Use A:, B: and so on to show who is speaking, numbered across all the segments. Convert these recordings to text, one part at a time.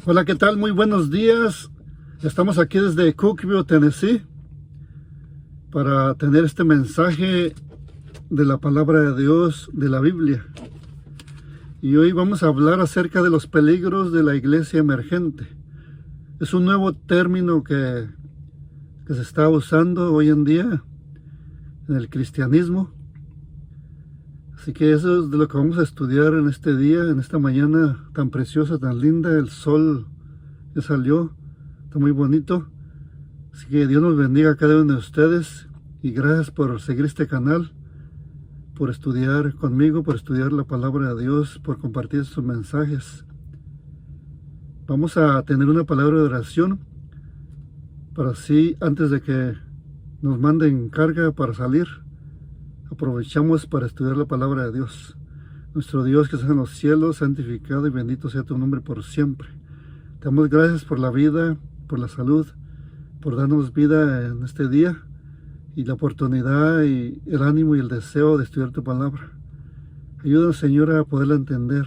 A: Hola, ¿qué tal? Muy buenos días. Estamos aquí desde Cookeville, Tennessee, para tener este mensaje de la palabra de Dios, de la Biblia. Y hoy vamos a hablar acerca de los peligros de la iglesia emergente. Es un nuevo término que se está usando hoy en día en el cristianismo. Así que eso es de lo que vamos a estudiar en este día, en esta mañana tan preciosa, tan linda. El sol ya salió, está muy bonito. Así que Dios nos bendiga a cada uno de ustedes y gracias por seguir este canal, por estudiar conmigo, por estudiar la palabra de Dios, por compartir sus mensajes. Vamos a tener una palabra de oración para así, antes de que nos manden carga para salir, aprovechamos para estudiar la palabra de Dios. Nuestro Dios que está en los cielos, santificado y bendito sea tu nombre por siempre. Te damos gracias por la vida, por la salud, por darnos vida en este día y la oportunidad y el ánimo y el deseo de estudiar tu palabra. Ayúdanos, Señor, a poderla entender,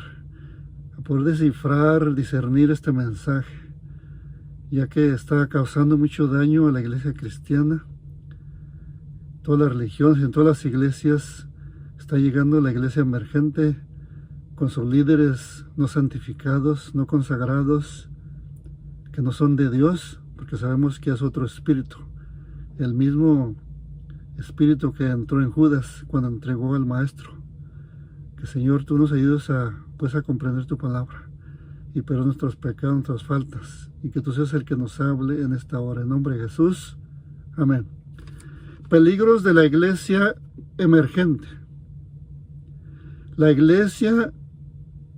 A: a poder descifrar, discernir este mensaje, ya que está causando mucho daño a la iglesia cristiana. Todas las religiones, en todas las iglesias está llegando la iglesia emergente con sus líderes no santificados, no consagrados, que no son de Dios, porque sabemos que es otro espíritu, el mismo espíritu que entró en Judas cuando entregó al maestro. Que, Señor, tú nos ayudes a comprender tu palabra y perdonar nuestros pecados, nuestras faltas, y que tú seas el que nos hable en esta hora. En nombre de Jesús, amén. Peligros de la iglesia emergente. La iglesia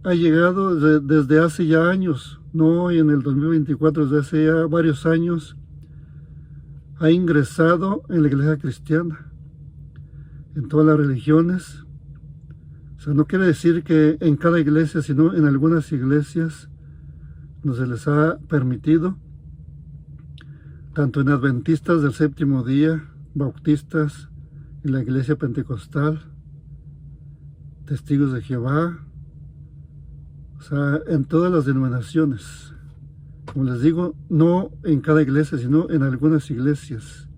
A: ha llegado desde hace ya años, no hoy en el 2024, desde hace ya varios años, ha ingresado en la iglesia cristiana, en todas las religiones. O sea, no quiere decir que en cada iglesia, sino en algunas iglesias no se les ha permitido, tanto en adventistas del séptimo día, bautistas, en la iglesia pentecostal, testigos de Jehová, o sea, en todas las denominaciones. Como les digo, no en cada iglesia, sino en algunas iglesias.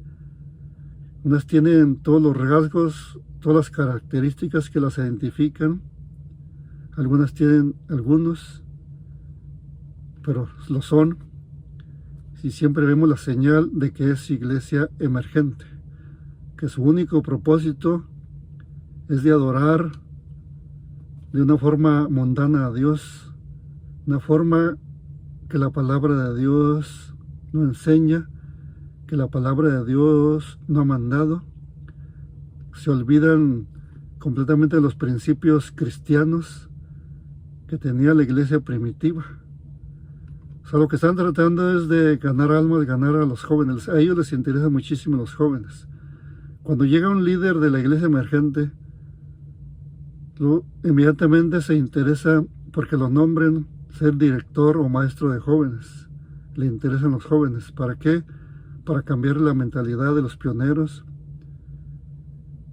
A: Unas tienen todos los rasgos, todas las características que las identifican. Algunas tienen algunos, pero lo son. Y siempre vemos la señal de que es iglesia emergente, que su único propósito es de adorar de una forma mundana a Dios, una forma que la palabra de Dios no enseña, que la palabra de Dios no ha mandado. Se olvidan completamente de los principios cristianos que tenía la iglesia primitiva. O sea, lo que están tratando es de ganar almas, ganar a los jóvenes. A ellos les interesa muchísimo los jóvenes. Cuando llega un líder de la iglesia emergente, inmediatamente se interesa porque lo nombren ser director o maestro de jóvenes. Le interesan los jóvenes. ¿Para qué? Para cambiar la mentalidad de los pioneros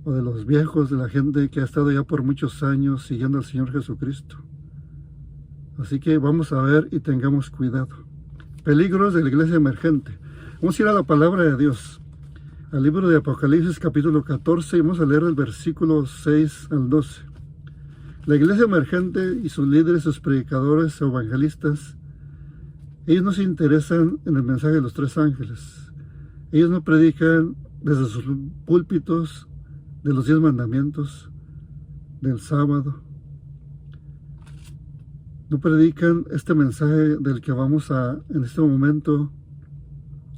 A: o de los viejos, de la gente que ha estado ya por muchos años siguiendo al Señor Jesucristo. Así que vamos a ver y tengamos cuidado. Peligros de la iglesia emergente. Vamos a ir a la palabra de Dios, al libro de Apocalipsis capítulo 14, y vamos a leer el versículo 6 al 12. La iglesia emergente y sus líderes, sus predicadores, evangelistas, ellos no se interesan en el mensaje de los tres ángeles. Ellos no predican desde sus púlpitos de los 10 mandamientos, del sábado. No predican este mensaje del que vamos en este momento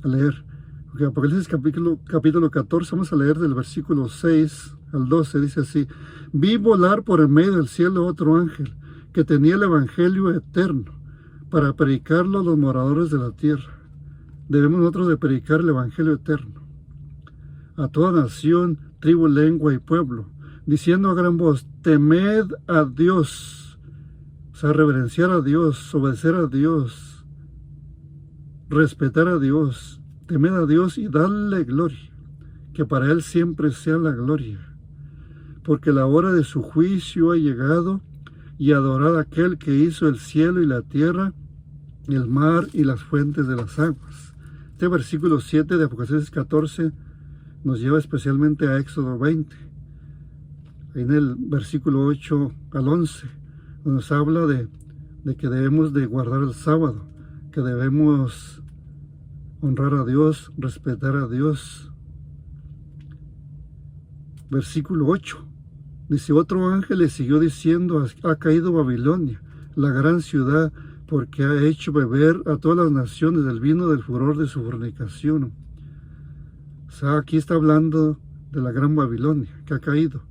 A: a leer. Porque Apocalipsis capítulo 14, vamos a leer del versículo 6 al 12, dice así: vi volar por el medio del cielo otro ángel, que tenía el evangelio eterno, para predicarlo a los moradores de la tierra. Debemos nosotros de predicar el evangelio eterno a toda nación, tribu, lengua y pueblo, diciendo a gran voz: temed a Dios. O sea, reverenciar a Dios, obedecer a Dios, respetar a Dios. Temed a Dios y dadle gloria, que para Él siempre sea la gloria. Porque la hora de su juicio ha llegado, y adorad a aquel que hizo el cielo y la tierra, el mar y las fuentes de las aguas. Este versículo 7 de Apocalipsis 14 nos lleva especialmente a Éxodo 20. En el versículo 8 al 11, nos habla de que debemos de guardar el sábado, que debemos honrar a Dios, respetar a Dios. Versículo 8, dice: otro ángel le siguió diciendo: ha caído Babilonia, la gran ciudad, porque ha hecho beber a todas las naciones del vino del furor de su fornicación. O sea, aquí está hablando de la gran Babilonia, que ha caído.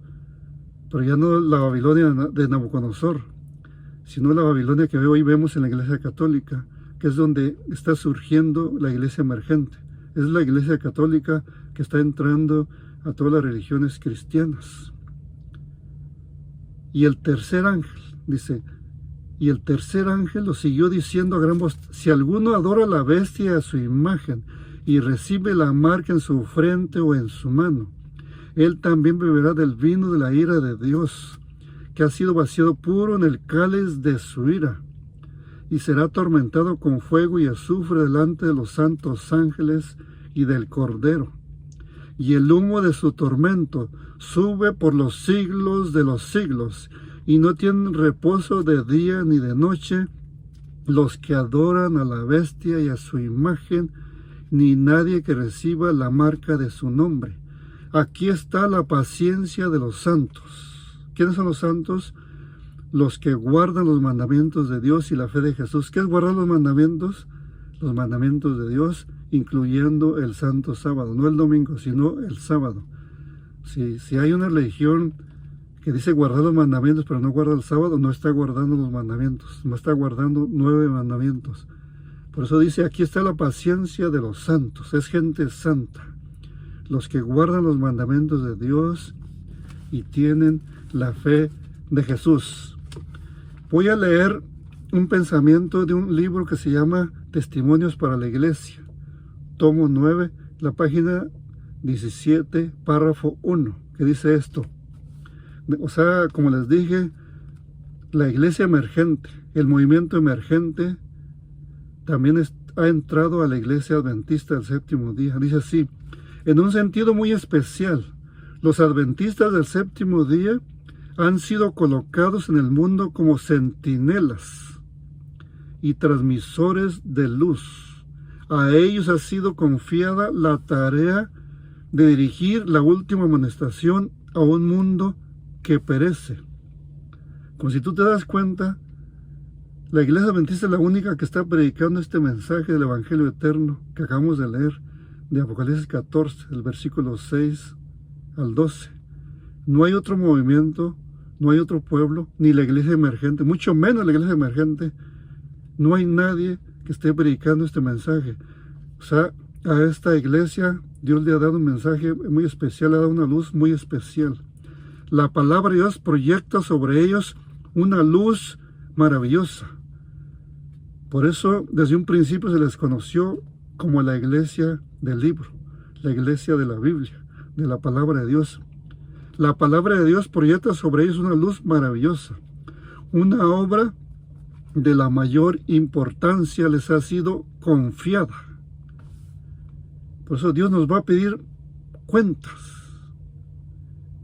A: Pero ya no la Babilonia de Nabucodonosor, sino la Babilonia que hoy vemos en la Iglesia Católica, que es donde está surgiendo la Iglesia emergente. Es la Iglesia Católica que está entrando a todas las religiones cristianas. Y el tercer ángel, dice, y el tercer ángel lo siguió diciendo a gran voz: si alguno adora a la bestia a su imagen y recibe la marca en su frente o en su mano, él también beberá del vino de la ira de Dios, que ha sido vaciado puro en el cáliz de su ira, y será atormentado con fuego y azufre delante de los santos ángeles y del Cordero. Y el humo de su tormento sube por los siglos de los siglos, y no tienen reposo de día ni de noche los que adoran a la bestia y a su imagen, ni nadie que reciba la marca de su nombre. Aquí está la paciencia de los santos. ¿Quiénes son los santos? Los que guardan los mandamientos de Dios y la fe de Jesús. ¿Qué es guardar los mandamientos? Los mandamientos de Dios, incluyendo el santo sábado. No el domingo, sino el sábado. Si hay una religión que dice guardar los mandamientos, pero no guarda el sábado, no está guardando los mandamientos. No está guardando 9 mandamientos. Por eso dice, aquí está la paciencia de los santos. Es gente santa. Los que guardan los mandamientos de Dios y tienen la fe de Jesús. Voy a leer un pensamiento de un libro que se llama Testimonios para la Iglesia, tomo 9, la página 17, párrafo 1, que dice esto. O sea, como les dije, la iglesia emergente, el movimiento emergente, también ha entrado a la iglesia adventista del séptimo día. Dice así: en un sentido muy especial, los adventistas del séptimo día han sido colocados en el mundo como centinelas y transmisores de luz. A ellos ha sido confiada la tarea de dirigir la última amonestación a un mundo que perece. Como si tú te das cuenta, la iglesia adventista es la única que está predicando este mensaje del Evangelio eterno que acabamos de leer, de Apocalipsis 14, el versículo 6 al 12. No hay otro movimiento, no hay otro pueblo, ni la iglesia emergente, mucho menos la iglesia emergente. No hay nadie que esté predicando este mensaje. O sea, a esta iglesia Dios le ha dado un mensaje muy especial, le ha dado una luz muy especial. La palabra de Dios proyecta sobre ellos una luz maravillosa. Por eso, desde un principio se les conoció como la iglesia del libro, la iglesia de la Biblia, de la palabra de Dios. La palabra de Dios proyecta sobre ellos una luz maravillosa. Una obra de la mayor importancia les ha sido confiada. Por eso Dios nos va a pedir cuentas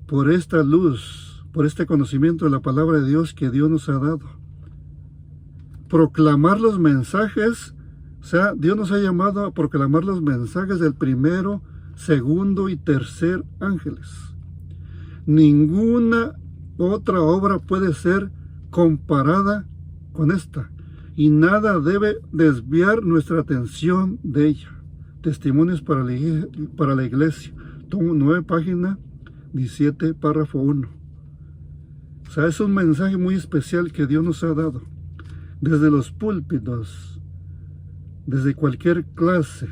A: por esta luz, por este conocimiento de la palabra de Dios que Dios nos ha dado. Proclamar los mensajes, o sea, Dios nos ha llamado a proclamar los mensajes del primero, segundo y tercer ángeles. Ninguna otra obra puede ser comparada con esta, y nada debe desviar nuestra atención de ella. Testimonios para la iglesia, tomo 9, página 17, párrafo 1. O sea, es un mensaje muy especial que Dios nos ha dado. Desde los púlpitos, desde cualquier clase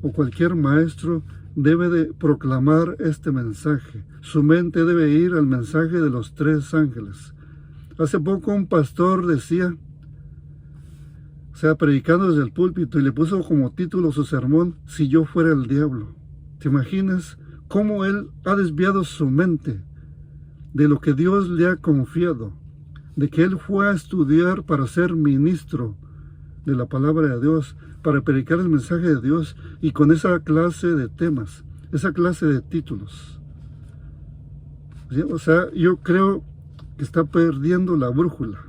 A: o cualquier maestro debe de proclamar este mensaje. Su mente debe ir al mensaje de los 3 ángeles. Hace poco un pastor decía, o sea, predicando desde el púlpito, y le puso como título su sermón: si yo fuera el diablo. ¿Te imaginas cómo él ha desviado su mente de lo que Dios le ha confiado? De que él fue a estudiar para ser ministro de la palabra de Dios, para predicar el mensaje de Dios y con esa clase de temas, esa clase de títulos. ¿Sí? O sea, yo creo que está perdiendo la brújula,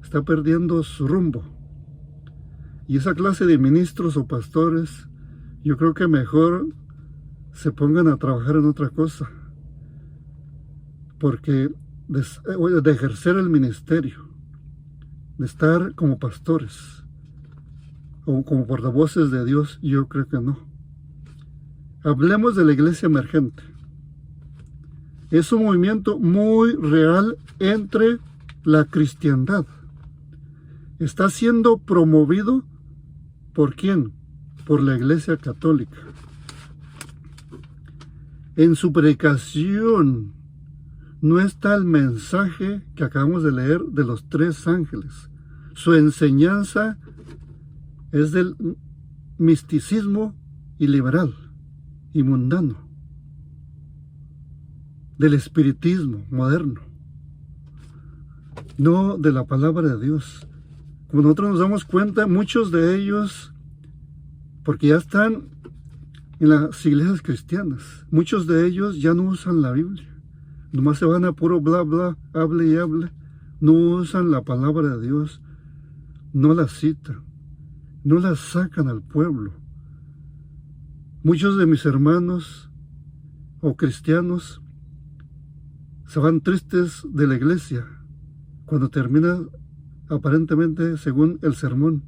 A: está perdiendo su rumbo. Y esa clase de ministros o pastores, yo creo que mejor se pongan a trabajar en otra cosa, porque de ejercer el ministerio, de estar como pastores o como portavoces de Dios, yo creo que no. Hablemos de la iglesia emergente. Es un movimiento muy real entre la cristiandad. Está siendo promovido ¿por quién? Por la iglesia católica. En su predicación no está el mensaje que acabamos de leer de los 3 ángeles. Su enseñanza es del misticismo y liberal y mundano, del espiritismo moderno, no de la palabra de Dios. Como nosotros nos damos cuenta, muchos de ellos, porque ya están en las iglesias cristianas, muchos de ellos ya no usan la Biblia. Nomás se van a puro bla bla, hable y hable. No usan la palabra de Dios, no la citan, no la sacan al pueblo. Muchos de mis hermanos o cristianos se van tristes de la iglesia cuando termina aparentemente según el sermón,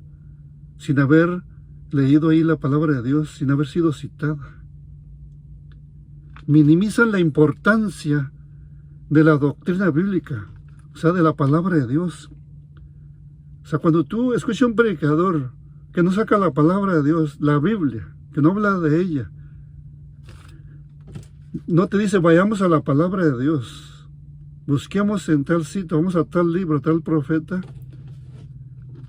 A: sin haber leído ahí la palabra de Dios, sin haber sido citada. Minimizan la importancia de la doctrina bíblica, o sea, de la palabra de Dios. O sea, cuando tú escuchas a un predicador que no saca la palabra de Dios, la Biblia, que no habla de ella, no te dice vayamos a la palabra de Dios, busquemos en tal sitio, vamos a tal libro, tal profeta.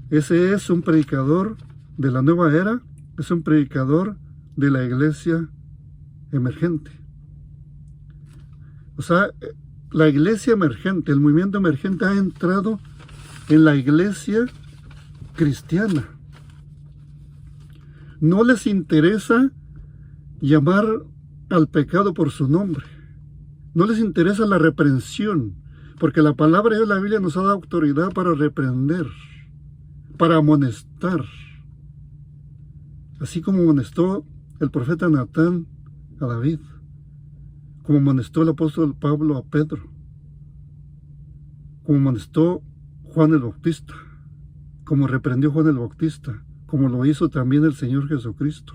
A: Ese es un predicador de la nueva era, es un predicador de la iglesia emergente. O sea, la iglesia emergente, el movimiento emergente ha entrado en la iglesia cristiana. No les interesa llamar al pecado por su nombre. No les interesa la reprensión, porque la palabra de la Biblia nos ha dado autoridad para reprender, para amonestar. Así como amonestó el profeta Natán a David, como amonestó el apóstol Pablo a Pedro, como amonestó Juan el Bautista, como reprendió Juan el Bautista, como lo hizo también el Señor Jesucristo,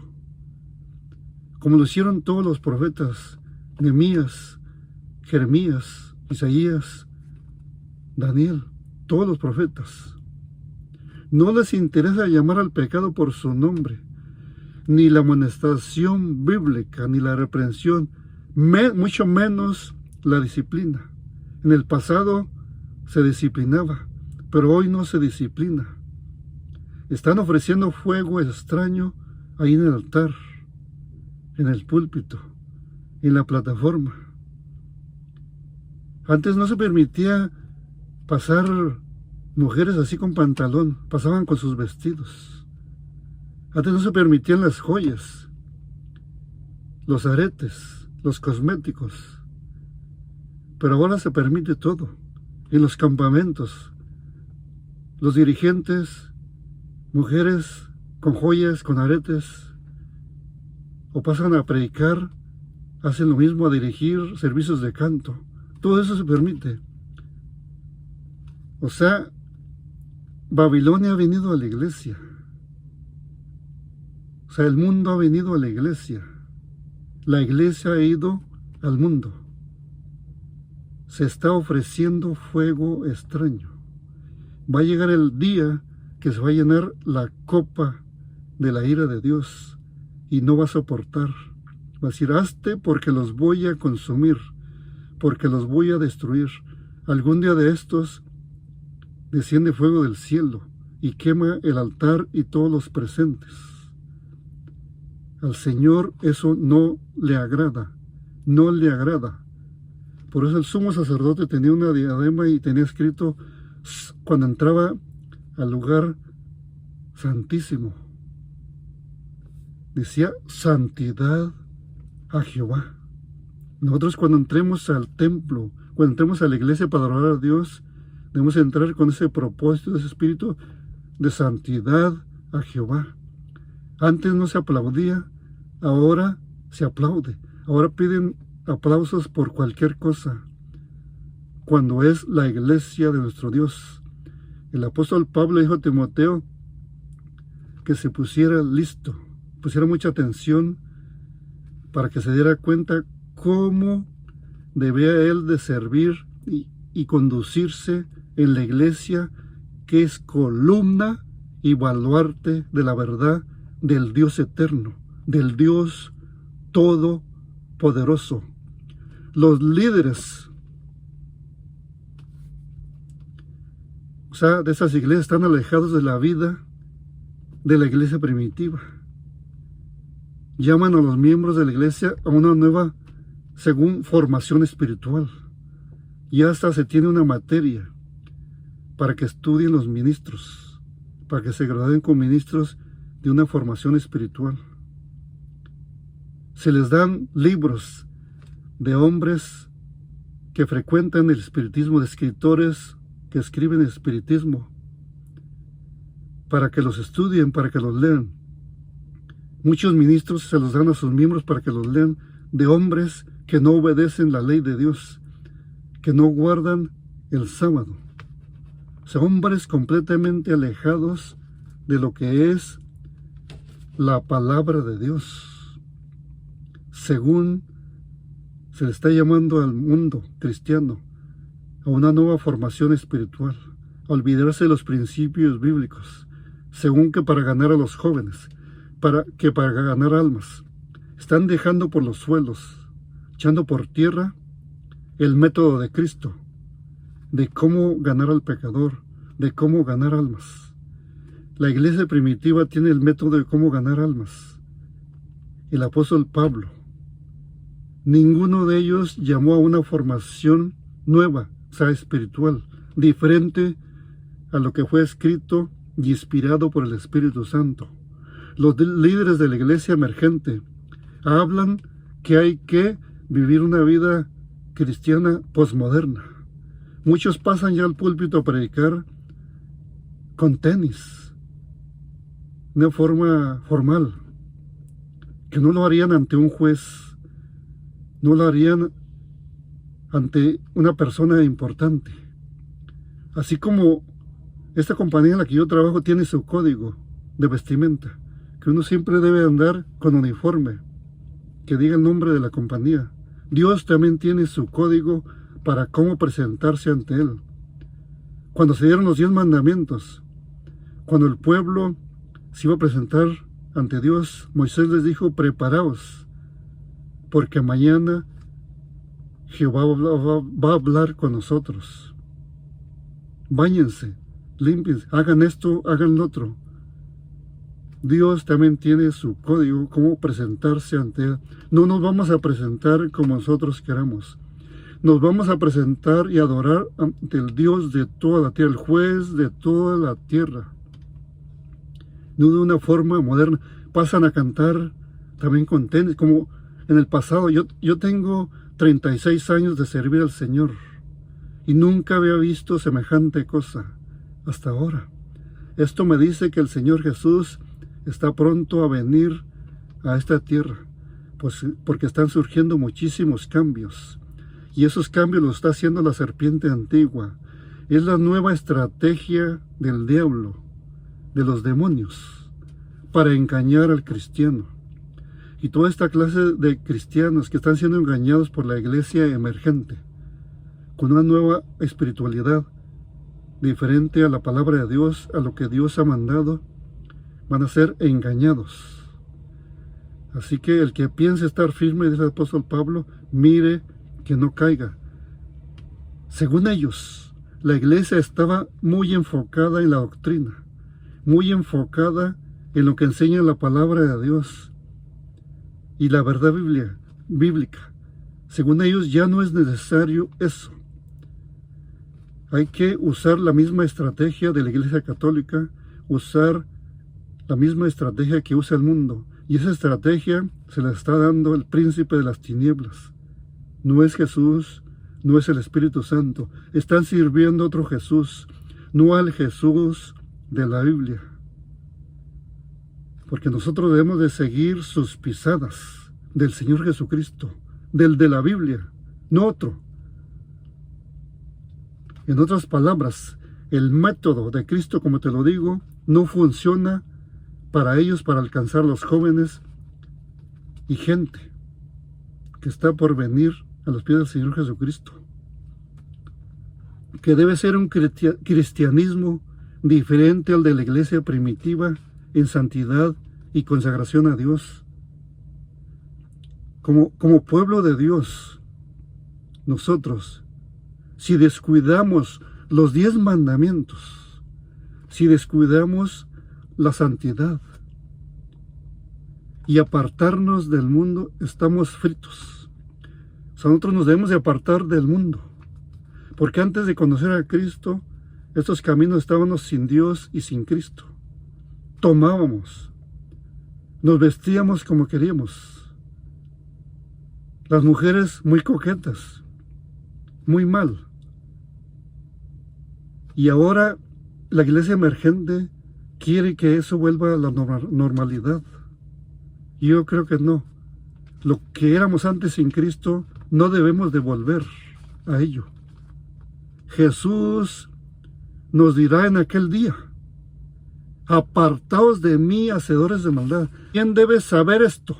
A: como lo hicieron todos los profetas, Nehemías, Jeremías, Isaías, Daniel, todos los profetas. No les interesa llamar al pecado por su nombre, ni la amonestación bíblica, ni la reprensión, mucho menos la disciplina. En el pasado se disciplinaba, pero hoy no se disciplina. Están ofreciendo fuego extraño ahí en el altar, en el púlpito, en la plataforma. Antes no se permitía pasar mujeres así con pantalón, pasaban con sus vestidos. Antes no se permitían las joyas, los aretes, los cosméticos. Pero ahora se permite todo. En los campamentos, los dirigentes, mujeres con joyas, con aretes, o pasan a predicar, hacen lo mismo, a dirigir servicios de canto. Todo eso se permite. O sea, Babilonia ha venido a la iglesia. O sea, el mundo ha venido a la iglesia. La iglesia ha ido al mundo. Se está ofreciendo fuego extraño. Va a llegar el día que se va a llenar la copa de la ira de Dios y no va a soportar. Va a decir, hazte porque los voy a consumir, porque los voy a destruir. Algún día de estos desciende fuego del cielo y quema el altar y todos los presentes. Al Señor eso no le agrada, no le agrada. Por eso el sumo sacerdote tenía una diadema y tenía escrito, cuando entraba al lugar santísimo. Decía santidad a Jehová. Nosotros cuando entremos al templo, cuando entremos a la iglesia para adorar a Dios, debemos entrar con ese propósito, ese espíritu de santidad a Jehová. Antes no se aplaudía, ahora se aplaude. Ahora piden aplausos por cualquier cosa, cuando es la iglesia de nuestro Dios. El apóstol Pablo dijo a Timoteo que se pusiera listo, pusiera mucha atención para que se diera cuenta cómo debía él de servir y conducirse en la iglesia, que es columna y baluarte de la verdad del Dios eterno, del Dios todopoderoso. Los líderes, o sea, de esas iglesias están alejados de la vida de la iglesia primitiva. Llaman a los miembros de la iglesia a una nueva, según formación espiritual. Y hasta se tiene una materia para que estudien los ministros, para que se gradúen con ministros de una formación espiritual. Se les dan libros de hombres que frecuentan el espiritismo, de escritores que escriben el espiritismo, para que los estudien, para que los lean. Muchos ministros se los dan a sus miembros para que los lean, de hombres que no obedecen la ley de Dios, que no guardan el sábado. O sea, hombres completamente alejados de lo que es la palabra de Dios, según se le está llamando al mundo cristiano, a una nueva formación espiritual, a olvidarse de los principios bíblicos, según que para ganar a los jóvenes, para ganar almas. Están dejando por los suelos, echando por tierra el método de Cristo, de cómo ganar al pecador, de cómo ganar almas. La iglesia primitiva tiene el método de cómo ganar almas. El apóstol Pablo, ninguno de ellos llamó a una formación nueva, o sea, espiritual, diferente a lo que fue escrito y inspirado por el Espíritu Santo. Los líderes de la iglesia emergente hablan que hay que vivir una vida cristiana posmoderna. Muchos pasan ya al púlpito a predicar con tenis, de una forma formal, que no lo harían ante un juez, no lo harían ante una persona importante. Así como esta compañía en la que yo trabajo tiene su código de vestimenta, que uno siempre debe andar con uniforme, que diga el nombre de la compañía. Dios también tiene su código para cómo presentarse ante Él. Cuando se dieron los 10 mandamientos, cuando el pueblo se iba a presentar ante Dios, Moisés les dijo: preparaos, porque mañana Jehová va a hablar con nosotros. Báñense, límpiense, hagan esto, hagan lo otro. Dios también tiene su código, cómo presentarse ante Él. No nos vamos a presentar como nosotros queramos. Nos vamos a presentar y adorar ante el Dios de toda la tierra, el juez de toda la tierra. No de una forma moderna. Pasan a cantar también con tenis, como en el pasado. Yo tengo 36 años de servir al Señor y nunca había visto semejante cosa hasta ahora. Esto me dice que el Señor Jesús está pronto a venir a esta tierra, pues porque están surgiendo muchísimos cambios, y esos cambios los está haciendo la serpiente antigua. Es la nueva estrategia del diablo, de los demonios, para engañar al cristiano. Y toda esta clase de cristianos que están siendo engañados por la iglesia emergente, con una nueva espiritualidad diferente a la palabra de Dios, a lo que Dios ha mandado, van a ser engañados. Así que el que piense estar firme, dice el apóstol Pablo, mire que no caiga. Según ellos, la iglesia estaba muy enfocada en la doctrina, muy enfocada en lo que enseña la palabra de Dios y la verdad bíblica. Según ellos, ya no es necesario eso. Hay que usar la misma estrategia de la Iglesia Católica, usar la misma estrategia que usa el mundo. Y esa estrategia se la está dando el príncipe de las tinieblas. No es Jesús, no es el Espíritu Santo. Están sirviendo a otro Jesús, no al Jesús de la Biblia. Porque nosotros debemos de seguir sus pisadas del Señor Jesucristo, del de la Biblia, no otro. En otras palabras, el método de Cristo, como te lo digo, no funciona para ellos, para alcanzar a los jóvenes y gente que está por venir a los pies del Señor Jesucristo. Que debe ser un cristianismo diferente al de la iglesia primitiva en santidad y consagración a Dios. Como pueblo de Dios, nosotros, si descuidamos los 10 mandamientos, si descuidamos la santidad y apartarnos del mundo, estamos fritos. O sea, nosotros nos debemos de apartar del mundo, porque antes de conocer a Cristo, estos caminos estábamos sin Dios y sin Cristo. Tomábamos, nos vestíamos como queríamos. Las mujeres muy coquetas, muy mal. Y ahora la iglesia emergente quiere que eso vuelva a la normalidad. Yo creo que no. Lo que éramos antes sin Cristo, no debemos de volver a ello. Jesús nos dirá en aquel día: apartaos de mí, hacedores de maldad. ¿Quién debe saber esto?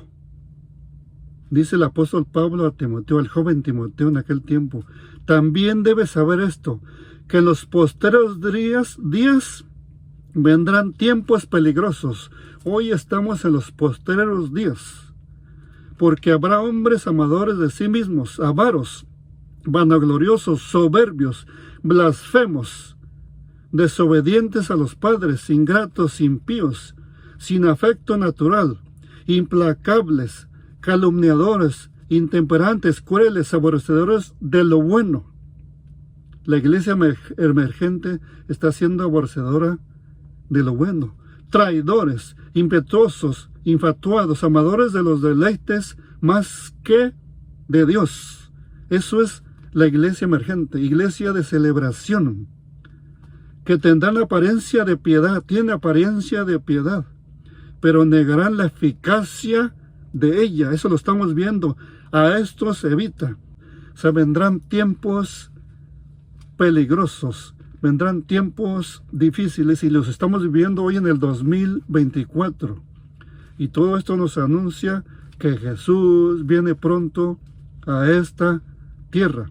A: Dice el apóstol Pablo a Timoteo, al joven Timoteo en aquel tiempo. También debe saber esto, que en los postreros días vendrán tiempos peligrosos. Hoy estamos en los postreros días, porque habrá hombres amadores de sí mismos, avaros, vanagloriosos, soberbios, blasfemos, desobedientes a los padres, ingratos, impíos, sin afecto natural, implacables, calumniadores, intemperantes, crueles, aborrecedores de lo bueno. La iglesia emergente está siendo aborrecedora de lo bueno. Traidores, impetuosos, infatuados, amadores de los deleites más que de Dios. Eso es la iglesia emergente, iglesia de celebración, que tendrán apariencia de piedad, tiene apariencia de piedad, pero negarán la eficacia de ella. Eso lo estamos viendo. A estos evita. O sea, vendrán tiempos peligrosos, vendrán tiempos difíciles, y los estamos viviendo hoy en el 2024. Y todo esto nos anuncia que Jesús viene pronto a esta tierra.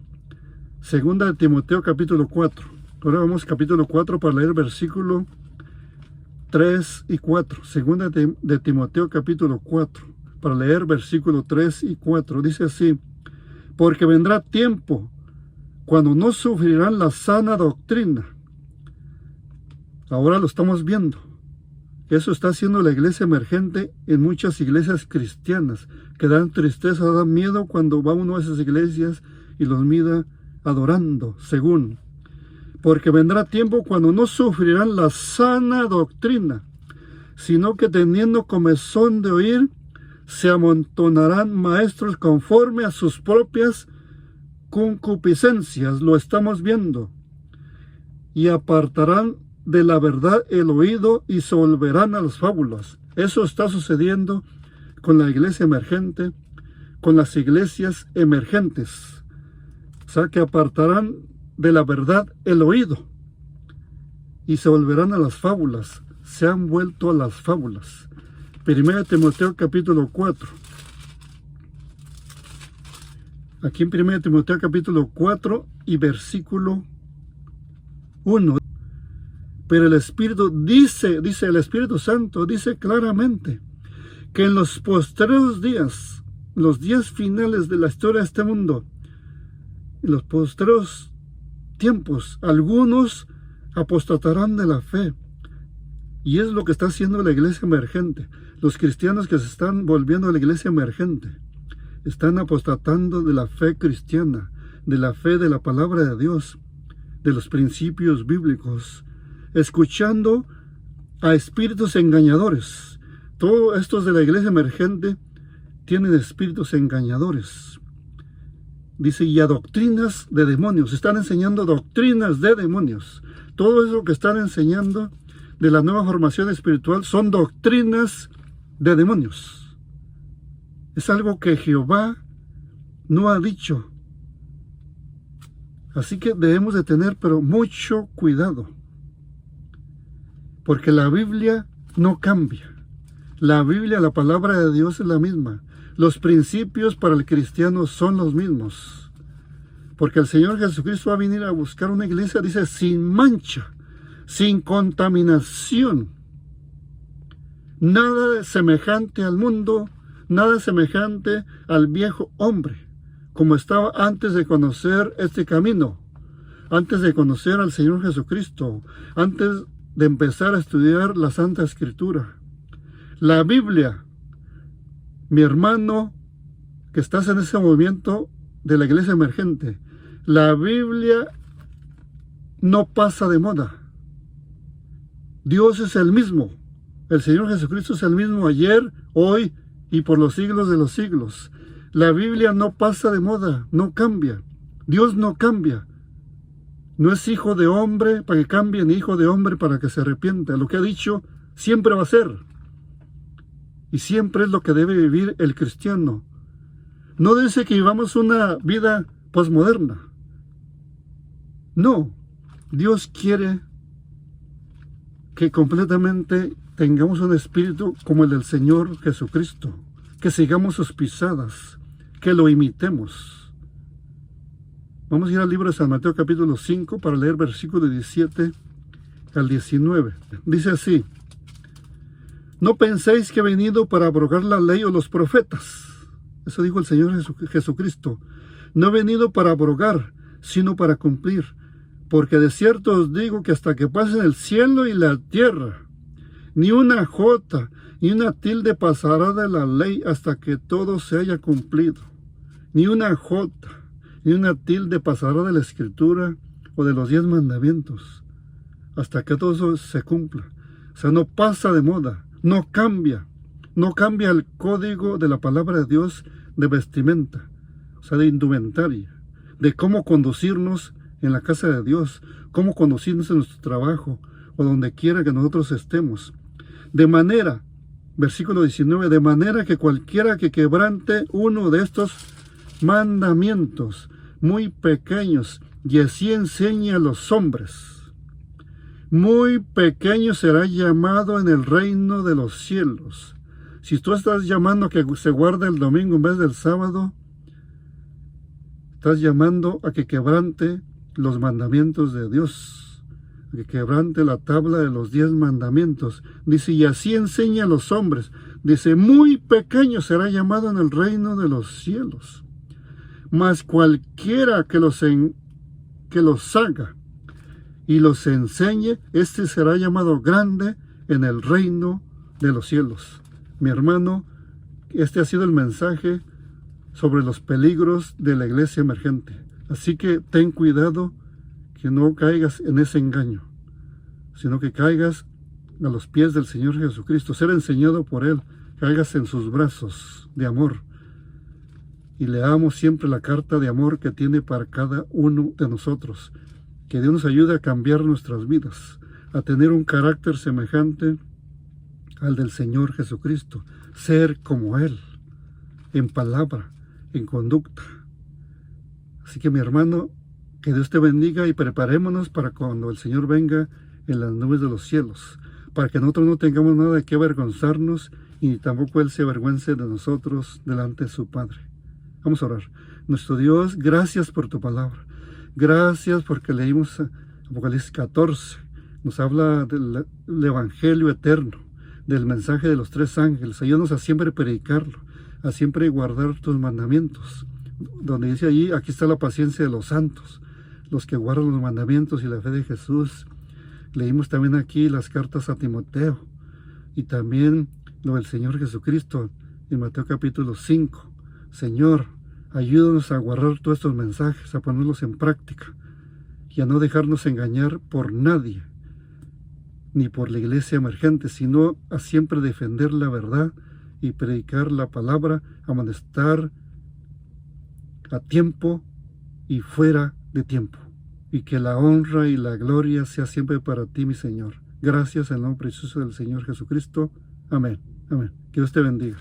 A: Segunda de Timoteo capítulo 4. Ahora vamos capítulo 4 para leer versículo 3 y 4. Segunda de Timoteo capítulo 4 para leer versículo 3 y 4. Dice así: porque vendrá tiempo cuando no sufrirán la sana doctrina. Ahora lo estamos viendo. Eso está haciendo la iglesia emergente en muchas iglesias cristianas, que dan tristeza, dan miedo cuando va uno a esas iglesias y los mira adorando, según. Porque vendrá tiempo cuando no sufrirán la sana doctrina, sino que teniendo comezón de oír, se amontonarán maestros conforme a sus propias concupiscencias. Lo estamos viendo. Y apartarán de la verdad el oído y se volverán a las fábulas. Eso está sucediendo con la iglesia emergente, con las iglesias emergentes. O sea, que apartarán de la verdad el oído y se volverán a las fábulas. Se han vuelto a las fábulas. Primera de Timoteo capítulo 4. Aquí en Primera de Timoteo capítulo 4 y versículo 1. Pero el Espíritu dice el Espíritu Santo, dice claramente que en los postreros días, los días finales de la historia de este mundo, en los postreros tiempos, algunos apostatarán de la fe. Y es lo que está haciendo la iglesia emergente. Los cristianos que se están volviendo a la iglesia emergente están apostatando de la fe cristiana, de la fe de la palabra de Dios, de los principios bíblicos, escuchando a espíritus engañadores. Todos estos de la iglesia emergente tienen espíritus engañadores. Dice, y a doctrinas de demonios. Están enseñando doctrinas de demonios. Todo eso que están enseñando de la nueva formación espiritual son doctrinas de demonios. Es algo que Jehová no ha dicho. Así que debemos de tener, pero mucho cuidado. Porque la Biblia no cambia. La Biblia, la palabra de Dios es la misma. Los principios para el cristiano son los mismos. Porque el Señor Jesucristo va a venir a buscar una iglesia, dice, sin mancha, sin contaminación. Nada semejante al mundo, nada semejante al viejo hombre, como estaba antes de conocer este camino, antes de conocer al Señor Jesucristo, antes de empezar a estudiar la Santa Escritura. La Biblia, mi hermano, que estás en ese movimiento de la iglesia emergente, la Biblia no pasa de moda. Dios es el mismo. El Señor Jesucristo es el mismo ayer, hoy y por los siglos de los siglos. La Biblia no pasa de moda, no cambia. Dios no cambia. No es hijo de hombre para que cambie, ni hijo de hombre para que se arrepienta. Lo que ha dicho siempre va a ser. Y siempre es lo que debe vivir el cristiano. No dice que vivamos una vida posmoderna. No. Dios quiere que completamente tengamos un espíritu como el del Señor Jesucristo. Que sigamos sus pisadas. Que lo imitemos. Vamos a ir al libro de San Mateo capítulo 5 para leer versículos 17 al 19. Dice así: no penséis que he venido para abrogar la ley o los profetas. Eso dijo el Señor Jesucristo. No he venido para abrogar, sino para cumplir. Porque de cierto os digo que hasta que pasen el cielo y la tierra, ni una jota, ni una tilde pasará de la ley hasta que todo se haya cumplido. Ni una jota, ni una tilde pasará de la Escritura o de los 10 mandamientos, hasta que todo eso se cumpla. O sea, no pasa de moda. No cambia el código de la palabra de Dios de vestimenta, o sea, de indumentaria, de cómo conducirnos en la casa de Dios, cómo conducirnos en nuestro trabajo o donde quiera que nosotros estemos. De manera, versículo 19, de manera que cualquiera que quebrante uno de estos mandamientos muy pequeños y así enseñe a los hombres, muy pequeño será llamado en el reino de los cielos. Si tú estás llamando a que se guarde el domingo en vez del sábado, estás llamando a que quebrante los mandamientos de Dios, a que quebrante la tabla de los 10 mandamientos. Dice, y así enseña a los hombres. Dice, muy pequeño será llamado en el reino de los cielos. Mas cualquiera que los haga y los enseñe, este será llamado grande en el reino de los cielos. Mi hermano, este ha sido el mensaje sobre los peligros de la iglesia emergente. Así que ten cuidado que no caigas en ese engaño, sino que caigas a los pies del Señor Jesucristo, ser enseñado por Él, caigas en sus brazos de amor. Y leamos siempre la carta de amor que tiene para cada uno de nosotros. Que Dios nos ayude a cambiar nuestras vidas, a tener un carácter semejante al del Señor Jesucristo, ser como Él, en palabra, en conducta. Así que mi hermano, que Dios te bendiga y preparémonos para cuando el Señor venga en las nubes de los cielos, para que nosotros no tengamos nada de qué avergonzarnos y ni tampoco Él se avergüence de nosotros delante de su Padre. Vamos a orar. Nuestro Dios, gracias por tu palabra. Gracias porque leímos Apocalipsis 14. Nos habla del Evangelio eterno, del mensaje de los 3 ángeles. Ayúdanos a siempre predicarlo, a siempre guardar tus mandamientos. Donde dice allí, aquí está la paciencia de los santos, los que guardan los mandamientos y la fe de Jesús. Leímos también aquí las cartas a Timoteo y también lo del Señor Jesucristo en Mateo capítulo 5. Señor, ayúdanos a guardar todos estos mensajes, a ponerlos en práctica y a no dejarnos engañar por nadie, ni por la iglesia emergente, sino a siempre defender la verdad y predicar la palabra, amonestar a tiempo y fuera de tiempo. Y que la honra y la gloria sea siempre para ti, mi Señor. Gracias en el nombre precioso del Señor Jesucristo. Amén. Amén. Que Dios te bendiga.